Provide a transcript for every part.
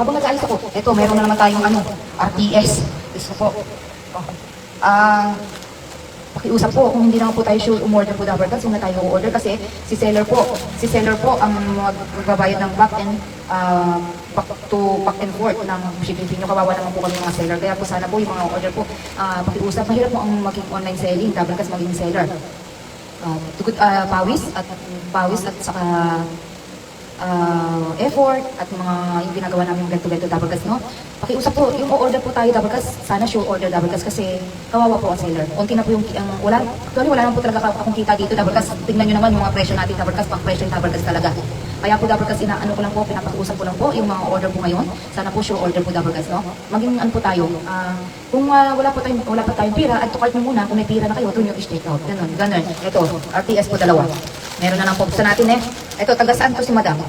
Habang nag-aalis ako, eto, meron na naman tayong RTS. Gusto po. Oh. Pakiusap po, kung hindi naman po tayo sure umorder po dapat, huwag na tayo order kasi si seller po ang magbabayad ng back and forth ng shipping fee nyo. Kawawa naman po kami mga seller. Kaya po sana po yung mga order po, pakiusap, mahirap po ang maging online selling, dapat kasi maging seller. Pawis at saka effort at mga yung ginagawa namin ganito dapat kasi, no? Pakiusap po, yung order po tayo dapat kasi, sana sure order dapat kasi kawawa po ang seller. Unti na po yung, actually wala naman po talaga akong kita dito dapat kasi, tingnan nyo naman yung mga presyo natin dapat kasi, pang presyo yung dapat kasi talaga. Kaya po dapat kasi inaano ko lang po, pinapakiusap ko lang po yung mga order po ngayon. Sana po sure order po dapat kasi, no? Maging ano po tayo, kung wala pa tayong pira, add to cart nyo muna, kung may pira na kayo, doon yung i-straight out. Ganun. Ito, RTS po dalawa. Meron na lang po sa natin eh. Ito, taga saan to si Madam?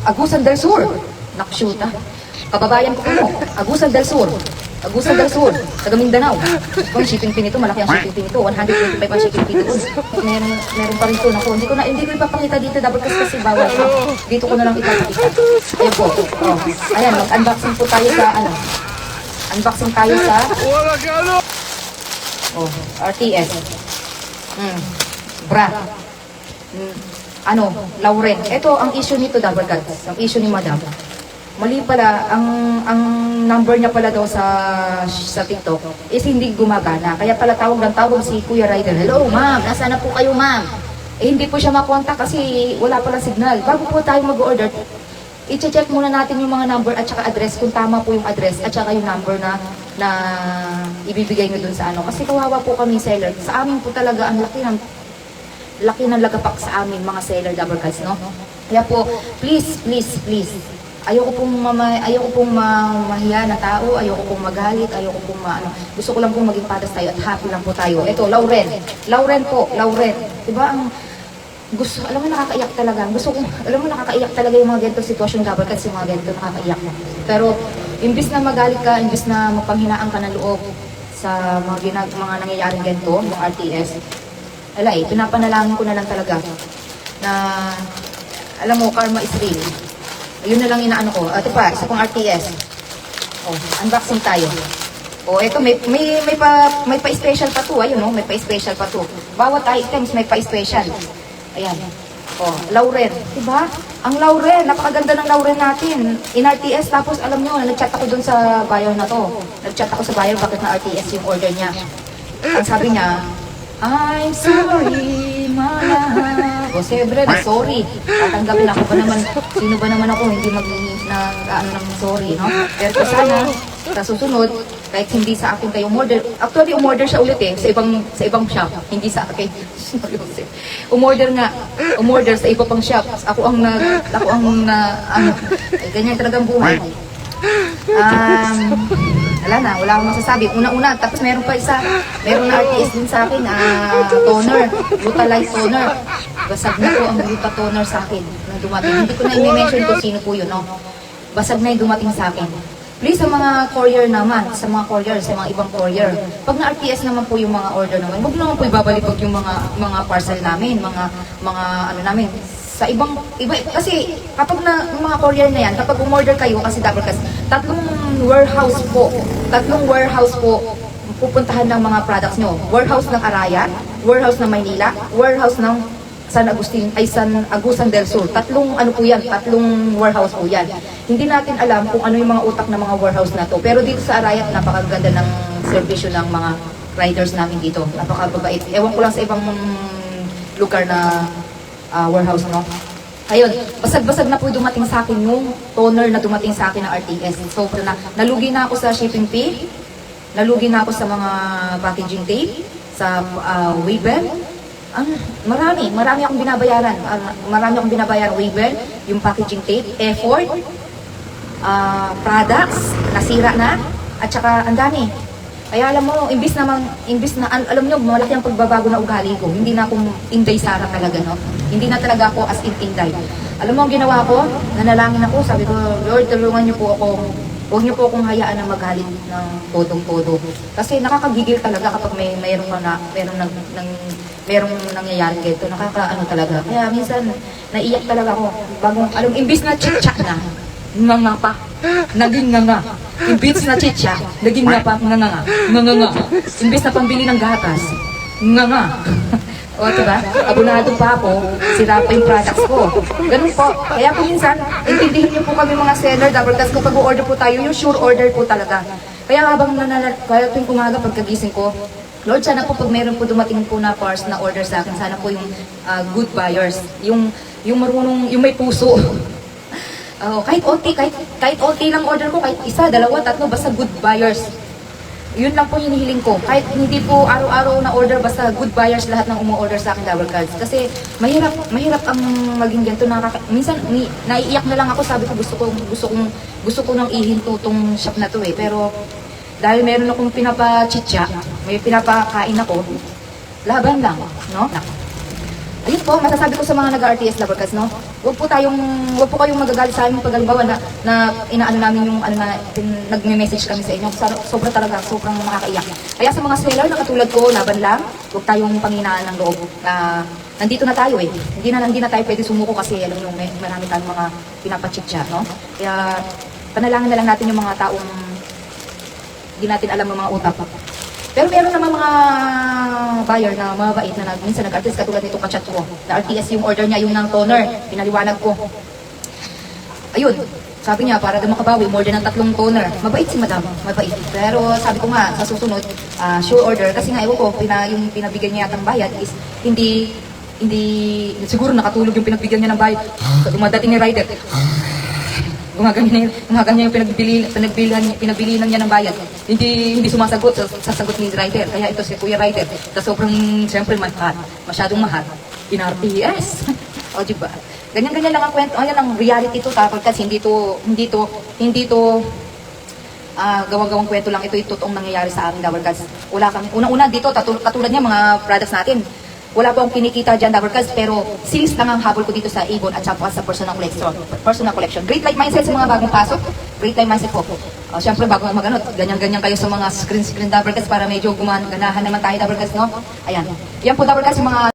Agusan del Sur. Nakshoot ah. Kababayan ko po. Agusan del Sur. Taga Mindanao. Kung shipping fee nito, malaki ang shipping fee nito. 125 ang shipping fee nito. Meron pa rin ito. Naku, hindi ko ipapakita dito. Dapat kasi bawal. Dito ko na lang ipapakita. Ayan po. Oh. Ayan, mag-unboxing po tayo sa Unboxing tayo sa RTS. Bra. Lauren. Ito ang issue nito, Double Cuts. Ang issue ni Madam. Mali pala, ang number niya pala daw sa TikTok is hindi gumagana. Kaya pala tawag si Kuya Ryder. Hello, ma'am. Nasaan na po kayo, ma'am? Hindi po siya makontak kasi wala pala signal. Bago po tayo mag-order, i-check muna natin yung mga number at saka address, kung tama po yung address at saka yung number na ibibigay nyo dun sa Kasi kawawa po kami seller. Sa amin po talaga ang laki ng lagapak sa amin mga seller double cuts, no? Kaya po, please, ayoko pong mahiya na tao, ayoko pong magalit, ayoko pong gusto ko lang pong maging patas tayo at happy lang po tayo. Ito, Lauren po. Diba alam mo nakakaiyak talaga. Nakakaiyak talaga yung mga ganitong sitwasyon double cuts, yung mga ganito nakakaiyak. Pero imbis na magalit ka, imbis na mapanghinaan ka ng loob sa mga nangyayaring ganito, yung RTS, pinapanalangin ko na lang talaga na, alam mo, karma is real. Yun na lang inaano ko. Ito pa, isa pang RTS. Unboxing tayo. Ito, may pa-special pa to. Ayun, may pa-special pa to. Bawat items may pa-special. Ayan. Lauren. Diba? Ang Lauren, napakaganda ng Lauren natin. In RTS, tapos alam nyo, nag-chat ako dun sa buyer na to. Nag-chat ako sa buyer, bakit na RTS yung order niya. Ang sabi niya, I'm sorry, mahal. Siyempre, sorry. Tatanggapin ako ba naman, sino ba naman ako, hindi ng sorry, no? Pero sana, sa susunod, kahit hindi sa akin kayo umorder, actually umorder siya ulit sa ibang shop, hindi sa akin. Umorder sa iba pang shop. Ganyan talagang buhay. Wala akong masasabi. Una-una, tapos meron na RTS din sa akin, toner, Glutalite toner. Basag na po ang Gluta toner sa akin nung dumating. Hindi ko na i-mention kung sino po yun, no? Basag na yung dumating sa akin. Please, sa mga courier naman, sa mga ibang courier, pag na-RTS naman po yung mga order naman, huwag naman po ibabalibag yung mga parcel namin, mga namin. Sa iba, kasi kapag yung mga courier na yan, kapag umorder kayo, kasi dapat tatlong warehouse po pupuntahan ng mga products nyo. Warehouse ng Araya, warehouse ng Maynila, warehouse ng San Agusan del Sur. Tatlong warehouse po yan. Hindi natin alam kung ano yung mga utak ng mga warehouse na to. Pero dito sa Araya, napakaganda ng servisyo ng mga riders namin dito. Napakababait. Ewan ko lang sa ibang lugar na warehouse, no? Ayun, basag-basag na po dumating sa akin yung toner na dumating sa akin ng RTS. So, nalugi na ako sa shipping fee, nalugi na ako sa mga packaging tape, sa Wayben. Marami akong binabayaran. Wayben, yung packaging tape, effort, products, nasira na, at saka ang dami. Kaya alam mo, imbis na alam nyo, malaki ang pagbabago na ugali ko. Hindi na akong Inday Sara talaga, no? Hindi na talaga ako as in Inday. Alam mo ang ginawa ko? Nanalangin ako, sabi ko, Lord, tulungan niyo po ako. Huwag niyo po akong hayaan na magalit ng todong-todo. Kasi nakakagigil talaga kapag mayroon merong nangyayari ganito, nakakaano talaga. Kaya minsan, naiyak talaga ako. Bagong, imbis na chitcha na, nga pa, naging nga. Imbis na chitcha, naging nga pa, nga. Imbis na pambili ng gatas, nga. O, diba? Abunado pa ako, sira pa yung products ko. Ganun po. Kaya po minsan, intindihin niyo po kami mga seller, double task, kapag order po tayo, yung sure order po talaga. Kaya habang kaya tuwing umaga pagkagising ko, Lord, sana po pag meron po dumating po na parts na order sa akin, sana po yung good buyers, yung marunong, yung may puso. Kahit OT lang order ko, kahit isa, dalawa, tatlo, basta good buyers. Yun lang po hinihiling ko. Kahit hindi po araw-araw na order, basta good buyers lahat ng umu-order sa akin double cards. Kasi mahirap ang maging ganito. Minsan naiiyak na lang ako, sabi ko gusto ko nang ihinto tong shop na to eh. Pero dahil meron akong pinapa-chitcha, may pinapakain ako, laban lang, no? Ayun po, masasabi ko sa mga nag-RTS double cards, no? Huwag po kayong magagalit sa amin pag halimbawa na inaano namin yung nagme-message kami sa inyo. Sobrang makakaiyak. Kaya sa mga seller na katulad ko, laban lang, huwag tayong panghinaan ng loob. Nandito na tayo eh. Hindi na tayo pwede sumuko kasi alam nyo, marami tayong mga pinapachitcha, no? Kaya panalangin na lang natin yung mga taong hindi natin alam ang mga utak. Pero meron naman mga buyer na mabait na minsan nag-artist katulad nito kachat ko. Na RTS yung order niya, yung ng toner. Pinaliwanag ko. Ayun, sabi niya para daw makabawi, order ng 3 toner. Mabait si madam, mabait. Pero sabi ko nga, sa susunod, sure order. Kasi nga, ewan ko, yung pinabigyan niya yatang bayad is hindi, siguro nakatulog yung pinagbigyan niya ng bayad. Dumadating ni rider. Gumaganyan yung pinabilihan niya ng bayad. Hindi sumasagot sa sagot ni rider. Kaya ito si Kuya Rider. Sa sobrang, siyempre, masyadong mahal. In-RTS. O, diba? Ganyan-ganyan lang ang kwento. Ayan ang reality to, tapos kasi hindi to gawang-gawang kwento lang. Ito yung totoong nangyayari sa amin, double cards. Unang-una dito, katulad niya, mga products natin. Wala po akong kinikita dyan, double cards, pero series lang ang habol ko dito sa Avon at saka sa personal collection. Great life mindset sa mga bagong pasok. Great life mindset po. Siyempre, bago mag-ano, ganyan-ganyan kayo sa mga screen double cards para medyo ganahan naman tayo double cards, no? Ayan. Yan po double cards, yung mga